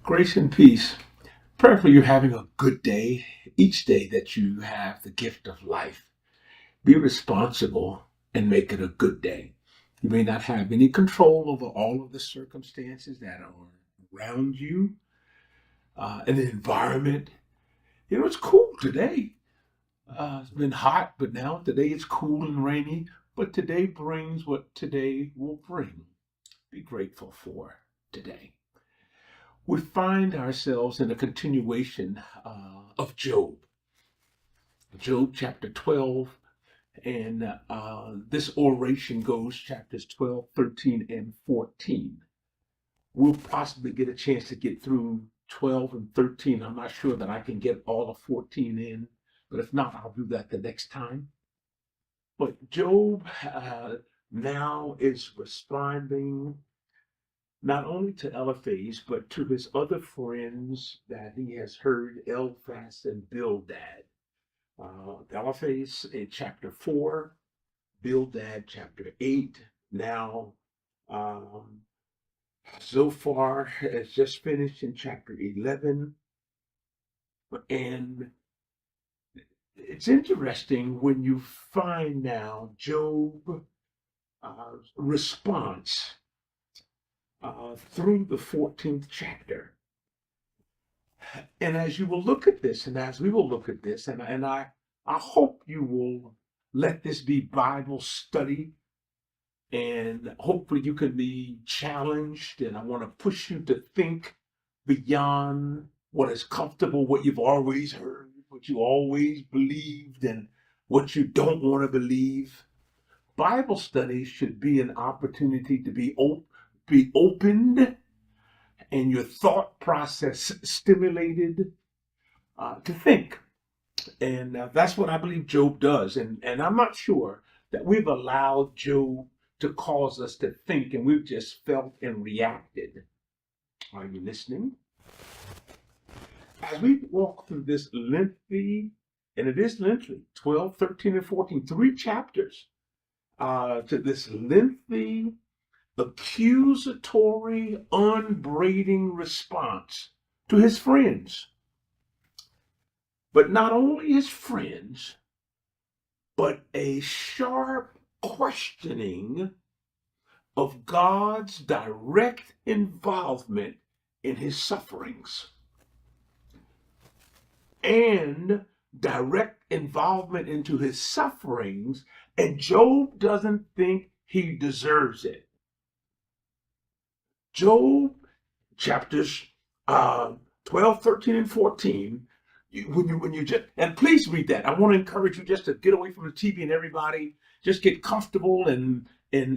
Grace and peace. Prayerfully, you're having a good day. Each day that you have the gift of life, be responsible and make it a good day. You may not have any control over all of the circumstances that are around you and the environment. You know, it's cool today. It's been hot, but now today it's cool and rainy. But today brings what today will bring. Be grateful for today. We find ourselves in a continuation of Job. Job chapter 12, and this oration goes chapters 12, 13, and 14. We'll possibly get a chance to get through 12 and 13. I'm not sure that I can get all of 14 in, but if not, I'll do that the next time. But Job now is responding not only to Eliphaz, but to his other friends that he has heard, Eliphaz and Bildad. Eliphaz in chapter 4, Bildad chapter 8. Now, um, Zophar has just finished in chapter 11. And it's interesting when you find now Job's response through the 14th chapter. And as you will look at this, and as we will look at this, and I hope you will let this be Bible study, and hopefully you can be challenged. And I want to push you to think beyond what is comfortable, what you've always heard, what you always believed, and what you don't want to believe. Bible study should be an opportunity to be opened and your thought process stimulated to think. And that's what I believe Job does. And I'm not sure that we've allowed Job to cause us to think and we've just felt and reacted. Are you listening? As we walk through this lengthy, and it is lengthy, 12, 13, and 14, 3 chapters to this lengthy accusatory, unbraiding response to his friends. But not only his friends, but a sharp questioning of God's direct involvement in his sufferings and direct involvement into his sufferings, and Job doesn't think he deserves it. Job chapters 12, 13, and 14, when you just, and please read that. I want to encourage you just to get away from the TV and everybody, just get comfortable and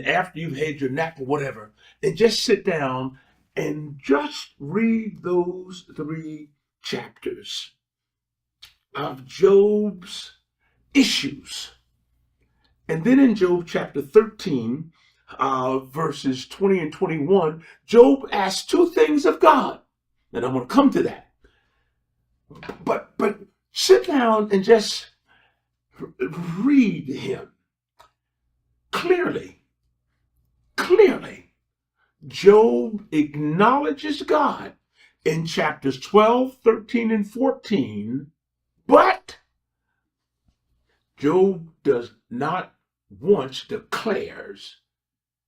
after you've had your nap or whatever, and just sit down and just read those 3 chapters of Job's issues. And then in Job chapter 13, verses 20 and 21, Job asks 2 things of God. And I'm going to come to that. But sit down and just read him. Clearly, Job acknowledges God in chapters 12, 13, and 14, but Job does not once declares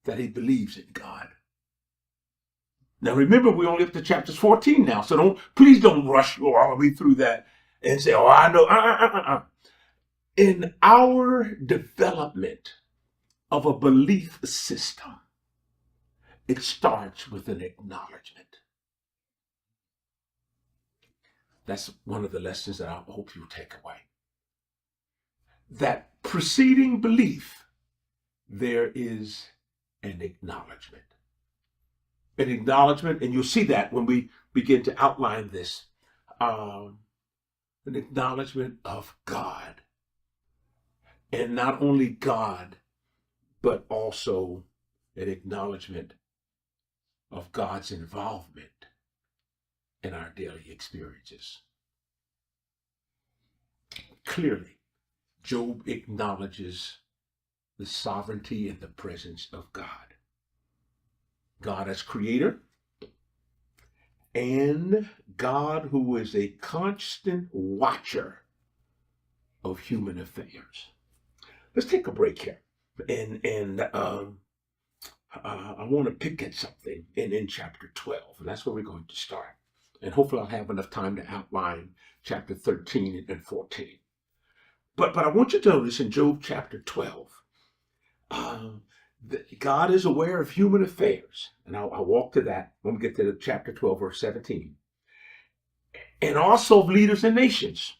that he believes in God. Now remember, we're only up to chapters 14 now, so please don't rush all the way through that and say, oh, I know. In our development of a belief system, it starts with an acknowledgement. That's one of the lessons that I hope you take away. That preceding belief, there is an acknowledgement. An acknowledgement, and you'll see that when we begin to outline this, an acknowledgement of God. And not only God, but also an acknowledgement of God's involvement in our daily experiences. Clearly, Job acknowledges the sovereignty and the presence of God. God as creator and God, who is a constant watcher of human affairs. Let's take a break here. And I want to pick at something in chapter 12, and that's where we're going to start. And hopefully I'll have enough time to outline chapter 13 and 14. But I want you to notice in Job chapter 12, that God is aware of human affairs. And I'll walk to that when we get to chapter 12, verse 17. And also of leaders and nations.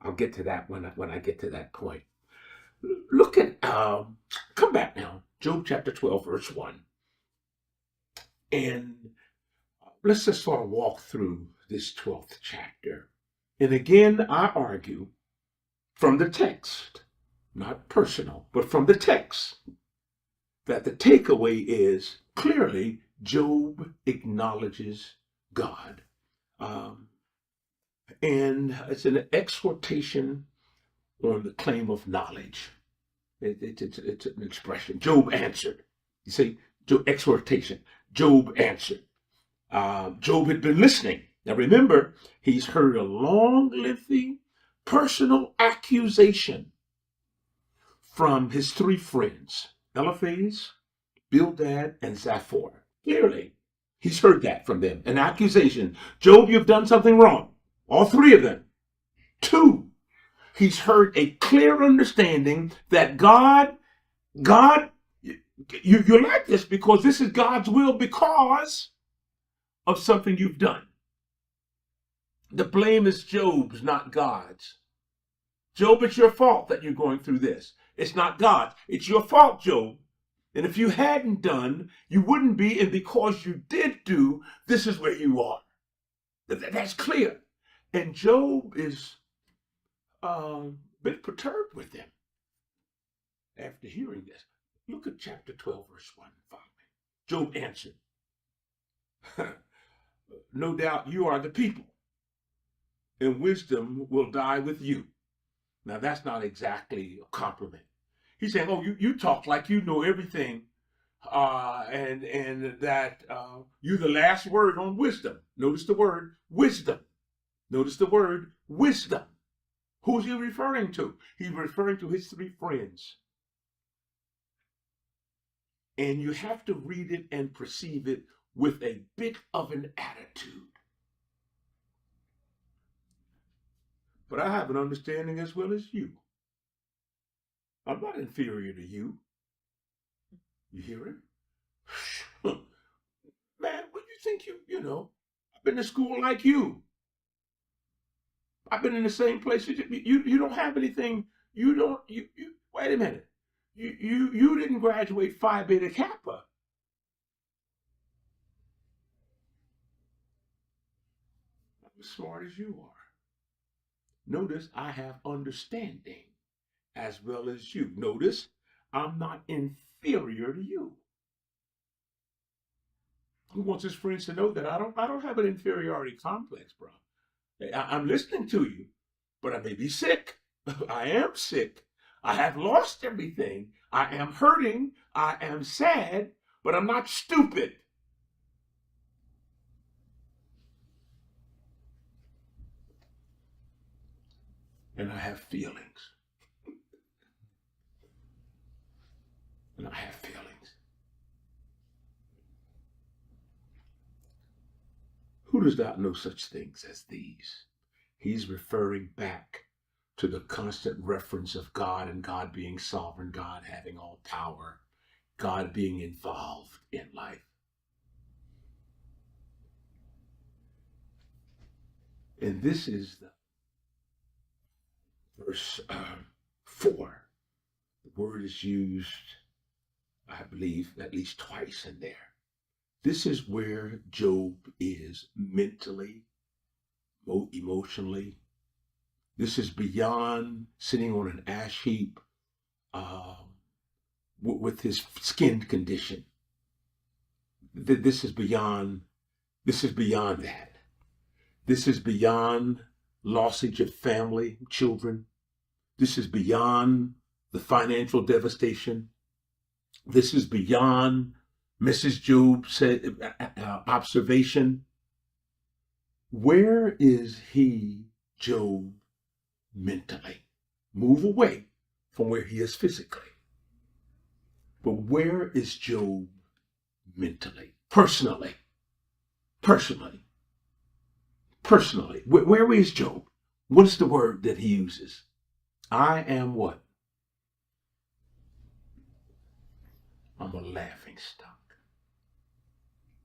I'll get to that when I get to that point. Look at, come back now, Job chapter 12, verse 1. And let's just sort of walk through this 12th chapter. And again, I argue from the text, not personal, but from the text, that the takeaway is clearly Job acknowledges God. And it's an exhortation on the claim of knowledge. It's an expression. Job answered. You see, exhortation. Job answered. Job had been listening. Now remember, he's heard a long, lengthy, personal accusation from his three friends, Eliphaz, Bildad, and Zophar. Clearly, he's heard that from them. An accusation. Job, you've done something wrong. All three of them. Two, he's heard a clear understanding that God, you're like this because this is God's will because of something you've done. The blame is Job's, not God's. Job, it's your fault that you're going through this. It's not God's. It's your fault, Job. And if you hadn't done, you wouldn't be. And because you did do, this is where you are. That's clear. And Job is a bit perturbed with them after hearing this. Look at chapter 12, verse 1 and following. Job answered, no doubt you are the people, and wisdom will die with you. Now, that's not exactly a compliment. He's saying, oh, you talk like you know everything, and that you're the last word on wisdom. Notice the word wisdom. Notice the word wisdom. Who's he referring to? He's referring to his three friends. And you have to read it and perceive it with a bit of an attitude. But I have an understanding as well as you. I'm not inferior to you. You hear it? Man, what do you think you know? I've been to school like you. I've been in the same place. You don't have anything. You wait a minute. You didn't graduate Phi Beta Kappa. I'm as smart as you are. Notice I have understanding as well as you. Notice I'm not inferior to you. He wants his friends to know that I don't have an inferiority complex, bro. I'm listening to you, but I may be sick. I am sick. I have lost everything. I am hurting. I am sad, but I'm not stupid. And I have feelings. And I have feelings. Who does not know such things as these? He's referring back to the constant reference of God and God being sovereign, God having all power, God being involved in life. And this is the verse 4. The word is used, I believe, at least twice in there. This is where Job is mentally, emotionally. This is beyond sitting on an ash heap with his skin condition. This is beyond that. This is beyond lossage of family, children. This is beyond the financial devastation. This is beyond Mrs. Job said observation. Where is he, Job, mentally? Move away from where he is physically. But where is Job mentally? Personally. Personally. Personally. Where is Job? What is the word that he uses? I am what? I'm a laughing stock.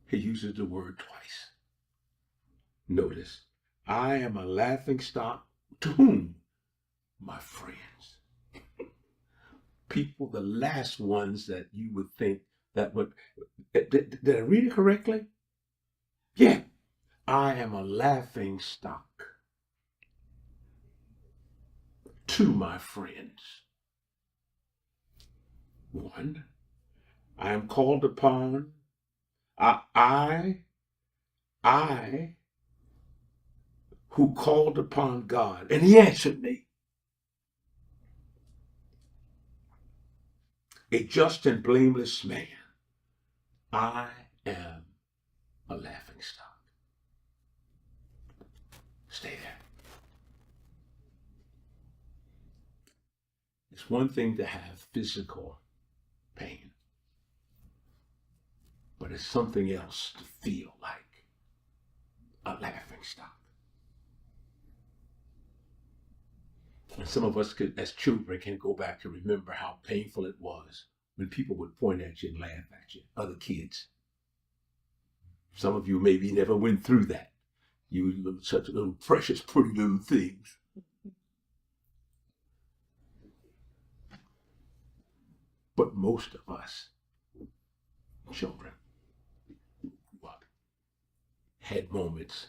He uses the word twice. Notice, I am a laughing stock to whom? My friends. People, the last ones that you would think that would, did I read it correctly? Yeah, I am a laughing stock to my friends. One, I am called upon, I who called upon God, and he answered me. A just and blameless man. I am a laughing stock. Stay there. It's one thing to have physical pain, but it's something else to feel like a laughing stock. And some of us could, as children, can go back and remember how painful it was when people would point at you and laugh at you, other kids. Some of you maybe never went through that. You were such little precious, pretty little things. But most of us, children, had moments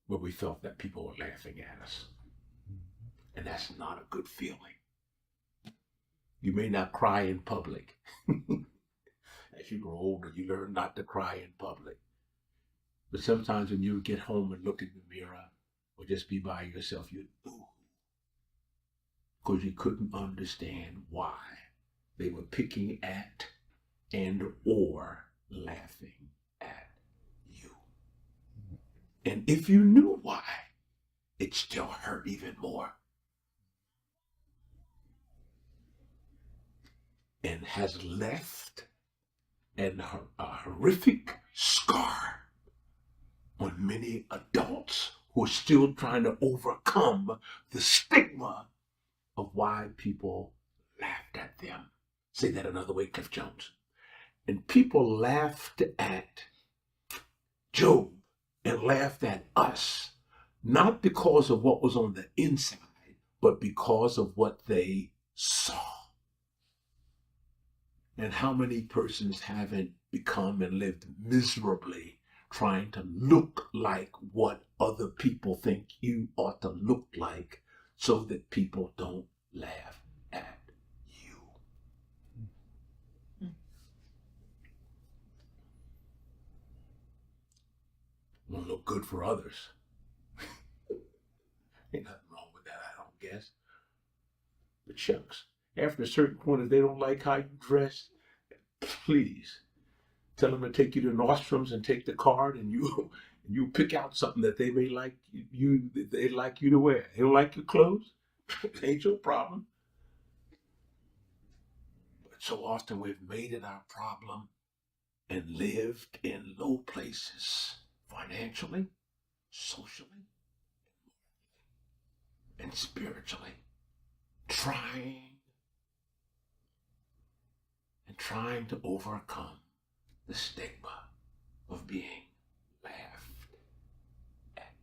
where we felt that people were laughing at us. And that's not a good feeling. You may not cry in public. As you grow older, you learn not to cry in public. But sometimes when you get home and look in the mirror or just be by yourself, you ooh, because you couldn't understand why they were picking at and or laughing at you. And if you knew why, it still hurt even more. And has left a horrific scar on many adults who are still trying to overcome the stigma of why people laughed at them. Say that another way, Cliff Jones. And people laughed at Job and laughed at us, not because of what was on the inside, but because of what they saw. And how many persons haven't become and lived miserably trying to look like what other people think you ought to look like so that people don't laugh at you. Want to look good for others. Ain't nothing wrong with that, I don't guess. But shucks, after a certain point, if they don't like how you dress, please tell them to take you to Nordstrom's and take the card, and you pick out something that they may like they'd like you to wear. They don't like your clothes, it ain't your problem. But so often we've made it our problem and lived in low places financially, socially, and spiritually, trying to overcome the stigma of being laughed at.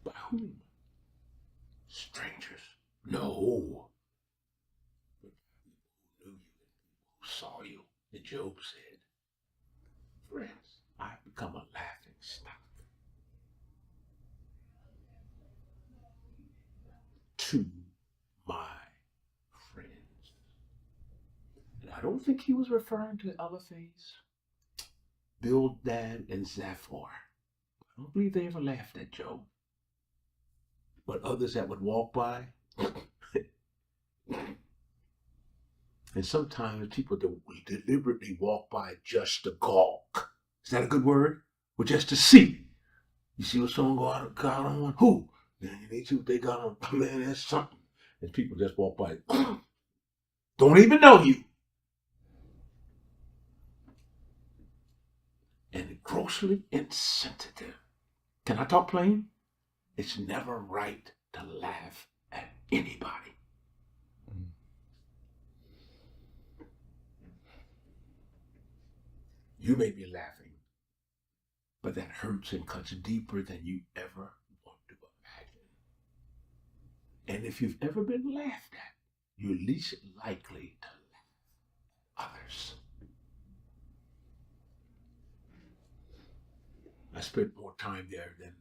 By whom? Strangers? No. But people who knew you and who saw you. And Job said, friends, I've become a laughing stock to my friends. And I don't think he was referring to Eliphaz, Bildad, and Zophar. I don't believe they ever laughed at Job. But others that would walk by, and sometimes people that will deliberately walk by just to gawk. Is that a good word? or just to see. You see what someone got on? Who? Man, they see what they got on. Oh, man, that's something. And people just walk by. Don't even know you. And grossly insensitive. Can I talk plain? It's never right to laugh at anybody. You may be laughing, but that hurts and cuts deeper than you ever want to imagine. And if you've ever been laughed at, you're least likely to laugh at others. I spent more time there than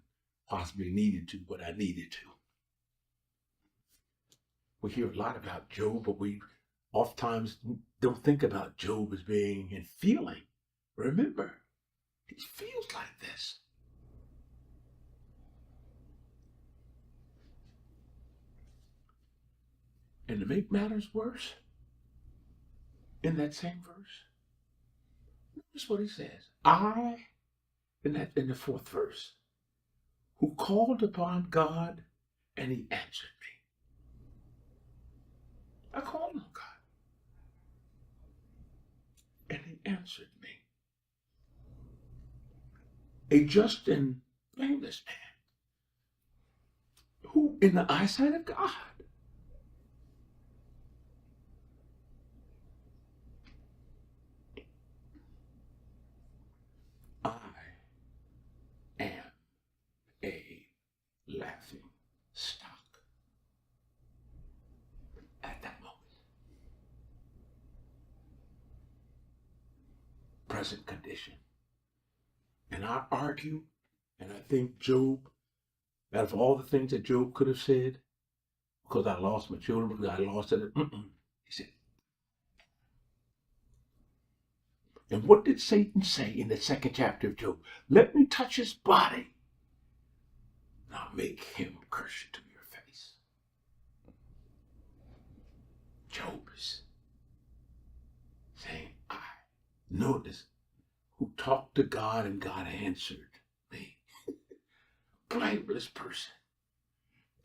possibly needed to, but I needed to. We hear a lot about Job, but we oftentimes don't think about Job as being and feeling. Remember, he feels like this. And to make matters worse, in that same verse, notice what he says. In the fourth verse, who called upon God and he answered me. I called on God and he answered me. A just and blameless man who, in the eyesight of God, I am a laughing stock at that moment. Present condition. And I argue, and I think Job, out of all the things that Job could have said, because I lost my children, because I lost it, he said. And what did Satan say in the second chapter of Job? Let me touch his body, and I'll make him curse you to your face. Job is saying, I. Notice, who talked to God and God answered me. Blameless person.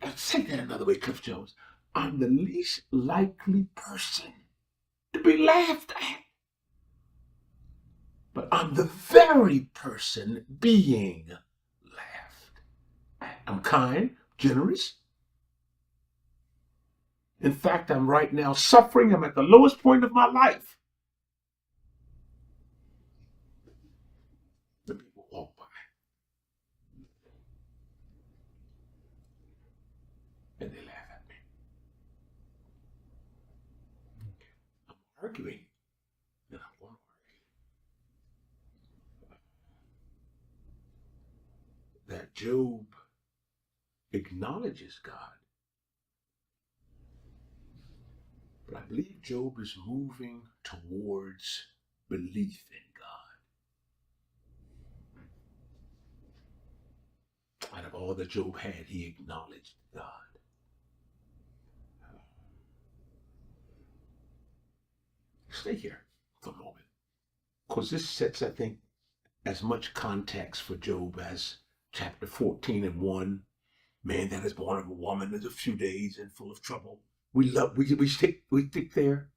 Let's say that another way, Cliff Jones. I'm the least likely person to be laughed at. But I'm the very person being laughed at. I'm kind, generous. In fact, I'm right now suffering. I'm at the lowest point of my life. The people walk by. And they laugh at me. I'm arguing. And I'm going to argue. That Job acknowledges God. But I believe Job is moving towards belief in God. Out of all that Job had, he acknowledged God. Stay here for a moment. Because this sets, I think, as much context for Job as chapter 14 and 1. Man that is born of a woman is a few days and full of trouble. We stick there.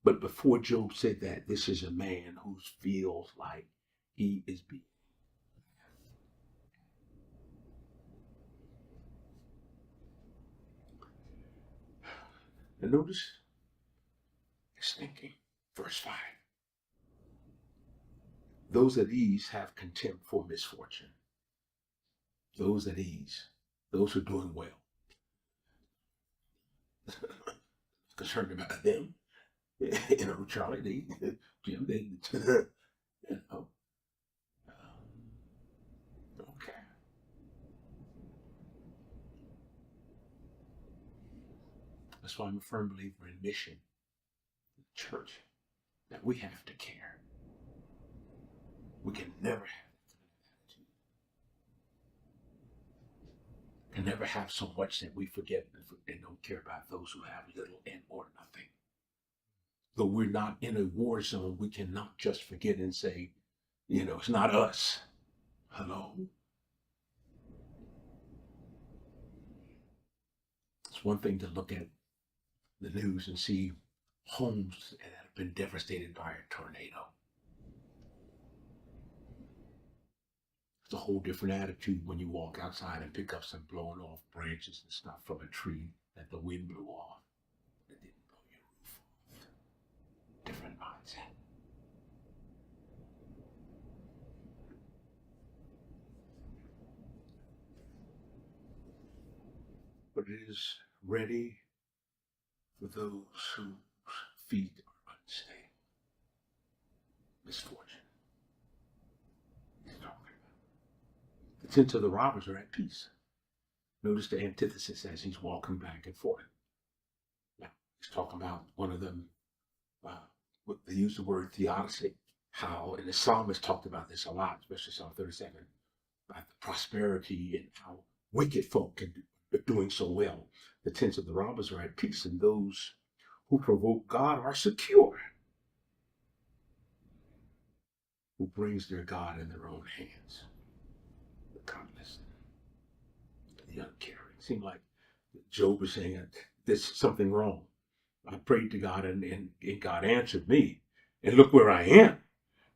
But before Job said that, this is a man who feels like he is being. And notice his thinking. Verse 5. Those at ease have contempt for misfortune. Those at ease. Those who are doing well. Concerned about them. Charlie, Jim, okay. That's why I'm a firm believer in mission, church, that we have to care. We can never have attitude. Can never have so much that we forget and don't care about those who have little and or nothing. Though we're not in a war zone, we cannot just forget and say, it's not us. Hello? It's one thing to look at the news and see homes that have been devastated by a tornado. It's a whole different attitude when you walk outside and pick up some blown off branches and stuff from a tree that the wind blew off. It didn't blow your roof off. Different mindset. But it is ready for those whose feet are unstable. Misfortune. He's talking about. The tents of the robbers are at peace. Notice the antithesis as he's walking back and forth. Now, he's talking about one of them, they use the word theodicy, how, and the psalmist talked about this a lot, especially Psalm 37, about the prosperity and how wicked folk are doing so well. The tents of the robbers are at peace, and those who provoke God are secure. Who brings their God in their own hands? The godless, the uncaring. It seemed like Job was saying there's something wrong. I prayed to God and God answered me. And look where I am.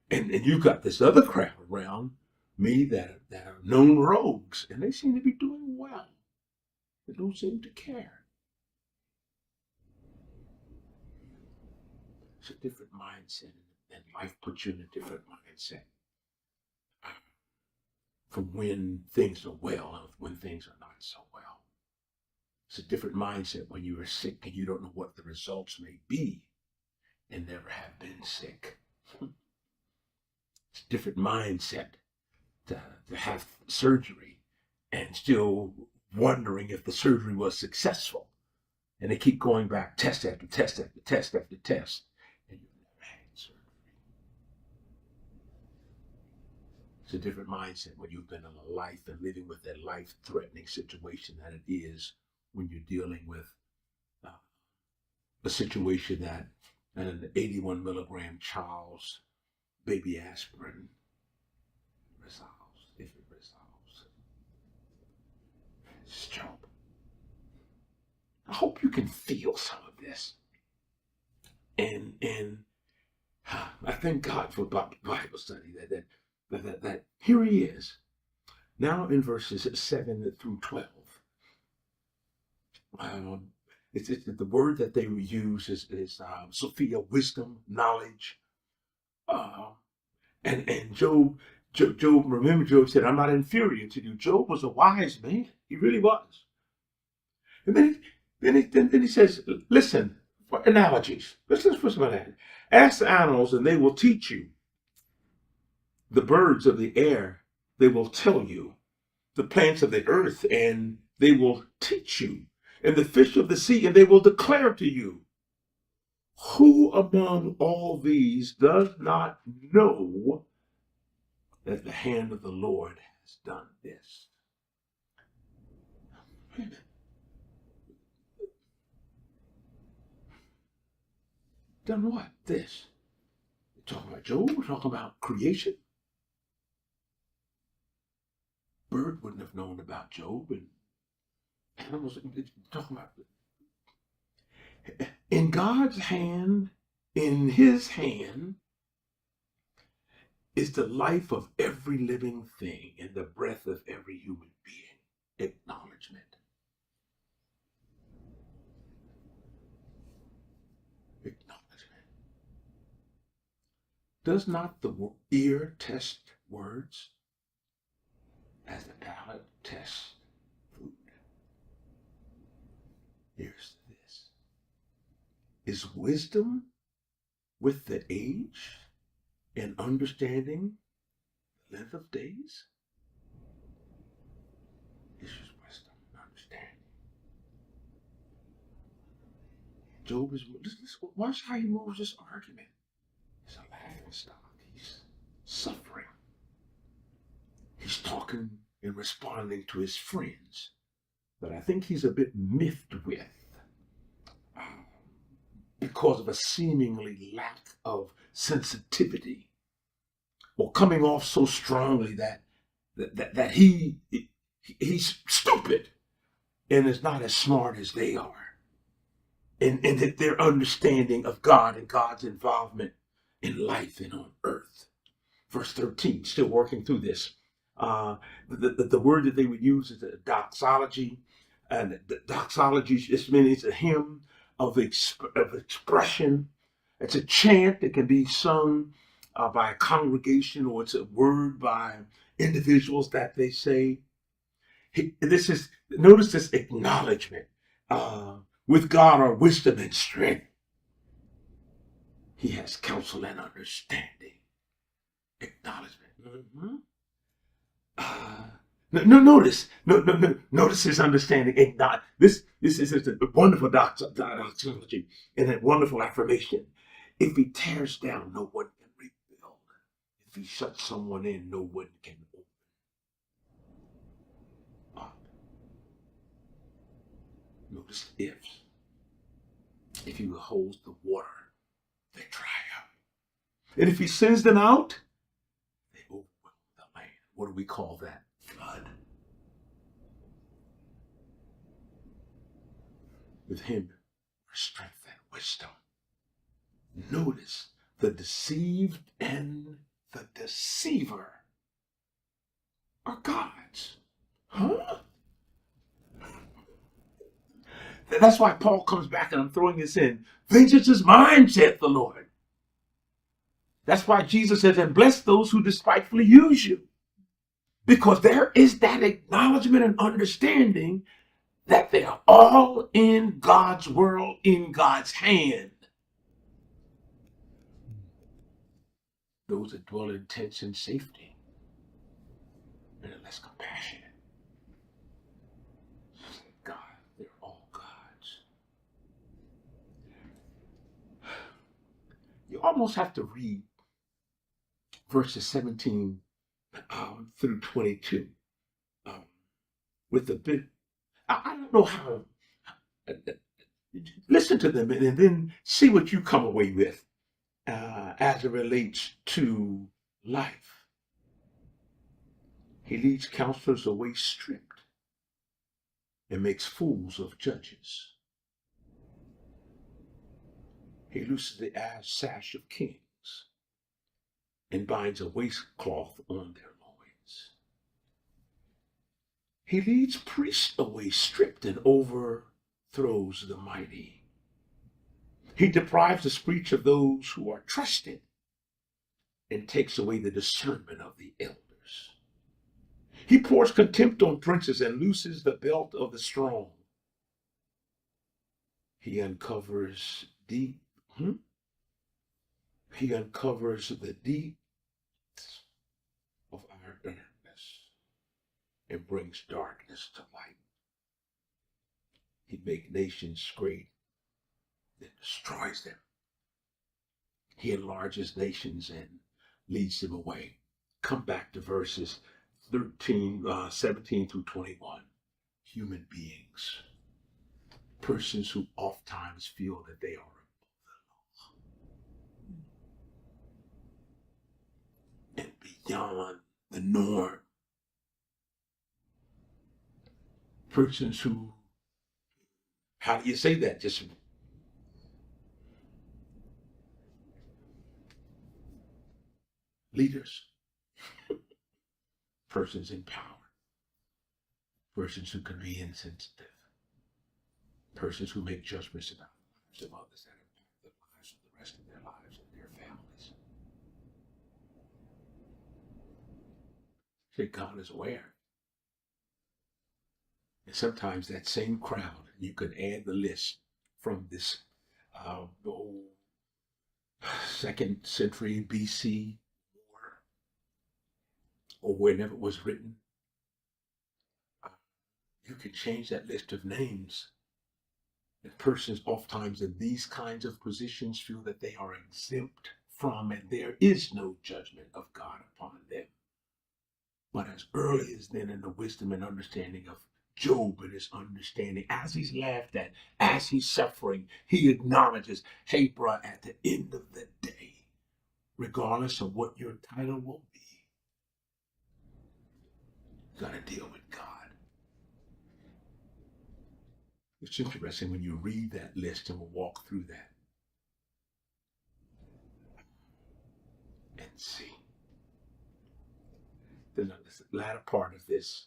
And you got this other crowd around me that are known rogues, and they seem to be doing well. They don't seem to care. It's a different mindset, and life puts you in a different mindset. From when things are well and when things are not so well. It's a different mindset when you are sick and you don't know what the results may be and never have been sick. It's a different mindset to have surgery and still wondering if the surgery was successful. And they keep going back test after test after test after test. And you've never had surgery. It's a different mindset when you've been in a life and living with a life-threatening situation that it is when you're dealing with a situation that an 81 milligram child's baby aspirin resolves, if it resolves. It's Job. I hope you can feel some of this. And I thank God for Bible study that here he is. Now in verses 7 through 12. It's the word that they use is Sophia, wisdom, knowledge. And Job, remember Job said, I'm not inferior to you. Job was a wise man. He really was. And then he says, listen, for analogies. Listen for some analogies. Ask the animals and they will teach you. The birds of the air, they will tell you. The plants of the earth, and they will teach you. And the fish of the sea, and they will declare to you. Who among all these does not know that the hand of the Lord has done this? Done what? This. We're talking about Job. We're talking about creation. Bird wouldn't have known about Job, and animals talking about in God's hand, in his hand, is the life of every living thing and the breath of every human being. Acknowledgement. Acknowledgement. Does not the ear test words as the palate tests food? Here's this. Is wisdom with the age and understanding the length of days? This is wisdom and understanding. Job is, watch how he moves this argument. He's a laughing stock. He's suffering. He's talking and responding to his friends that I think he's a bit miffed with because of a seemingly lack of sensitivity or coming off so strongly that that he's stupid and is not as smart as they are, and that their understanding of God and God's involvement in life and on earth. Verse 13, still working through this. The word that they would use is a doxology. And the doxology just means a hymn of expression. It's a chant that can be sung by a congregation, or it's a word by individuals that they say. Notice this acknowledgement. With God are wisdom and strength. He has counsel and understanding. Acknowledgement. Mm-hmm. Notice his understanding. This is a wonderful doxology and a wonderful affirmation. If he tears down, no one can rebuild. If he shuts someone in, no one can open up. Notice ifs. If he holds the water, they dry up. And if he sends them out, they overwhelm the land. What do we call that? Flood. With him are strength and wisdom. Notice the deceived and the deceiver are gods. Huh? That's why Paul comes back, and I'm throwing this in. Vengeance is mine, saith the Lord. That's why Jesus says, and bless those who despitefully use you. Because there is that acknowledgement and understanding that they are all in God's world, in God's hand. Those that dwell in tents and safety and are less compassionate. God, they're all God's. You almost have to read verses 17 through 22 with a bit. I don't know how. Listen to them and then see what you come away with as it relates to life. He leads counselors away stripped and makes fools of judges. He looses the sash of kings and binds a waistcloth on their loins. He leads priests away stripped and overthrows the mighty. He deprives the speech of those who are trusted and takes away the discernment of the elders. He pours contempt on princes and looses the belt of the strong. He uncovers the deeps of our darkness and brings darkness to light. He makes nations great, then destroys them. He enlarges nations and leads them away. Come back to verses 17 through 21. Human beings, persons who oftentimes feel that they are above the law and beyond the norm. Persons who, how do you say that? Just leaders, persons in power, persons who can be insensitive, persons who make judgments about the lives of others that impact the lives of the rest of their lives and their families. See, God is aware. And sometimes that same crowd, you can add the list from this old 2nd century BC or whenever it was written, you can change that list of names. And persons oftentimes in these kinds of positions feel that they are exempt from, and there is no judgment of God upon them. But as early as then, in the wisdom and understanding of Job and his understanding, as he's laughed at, as he's suffering, he acknowledges, hey, bruh, at the end of the day, regardless of what your title will be, You got to deal with God. It's interesting when you read that list, and we'll walk through that and see. The latter part of this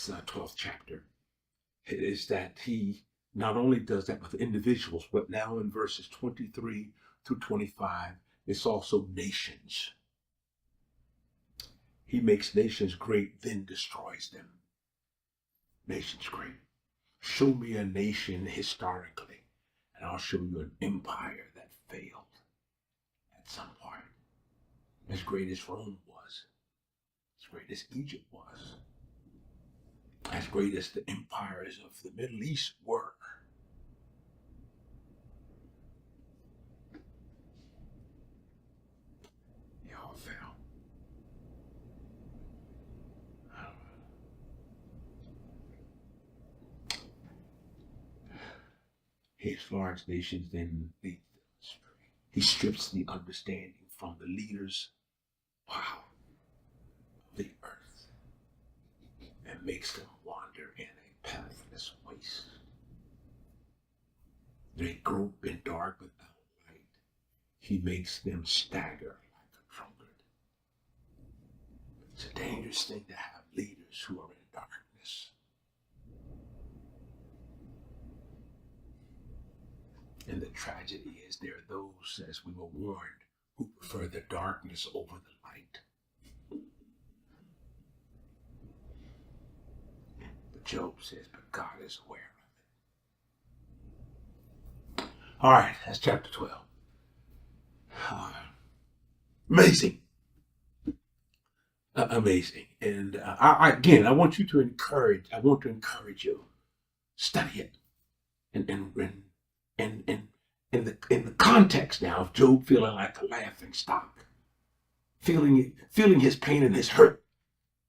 12th chapter is that he not only does that with individuals, but now in verses 23 through 25, it's also nations. He makes nations great, then destroys them. Nations great. Show me a nation historically, and I'll show you an empire that failed at some point. As great as Rome was, as great as Egypt was, as great as the empires of the Middle East were. They all fell. As far as nations then lead them astray. He strips the understanding from the leaders, of the earth, and makes them wander in a pathless waste. They grope in dark without light. He makes them stagger like a drunkard. It's a dangerous thing to have leaders who are in darkness. And the tragedy is there are those, as we were warned, who prefer the darkness over the light. But Job says, but God is aware of it. All right, that's chapter 12. Amazing. Amazing. And I want to encourage you. Study it. And in the context now of Job feeling like a laughing stock, feeling his pain and his hurt,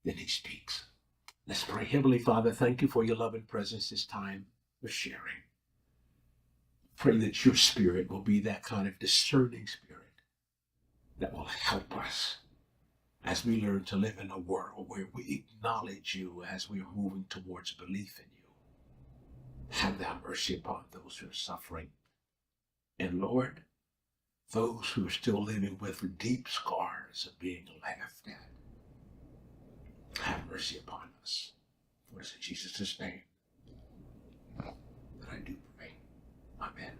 then he speaks. Let's pray. Heavenly Father, thank you for your love and presence this time of sharing. Pray that your spirit will be that kind of discerning spirit that will help us as we learn to live in a world where we acknowledge you as we are moving towards belief in you. Have thou mercy upon those who are suffering. And Lord, those who are still living with deep scars of being laughed at, have mercy upon us. For it's in Jesus' name that I do pray. Amen.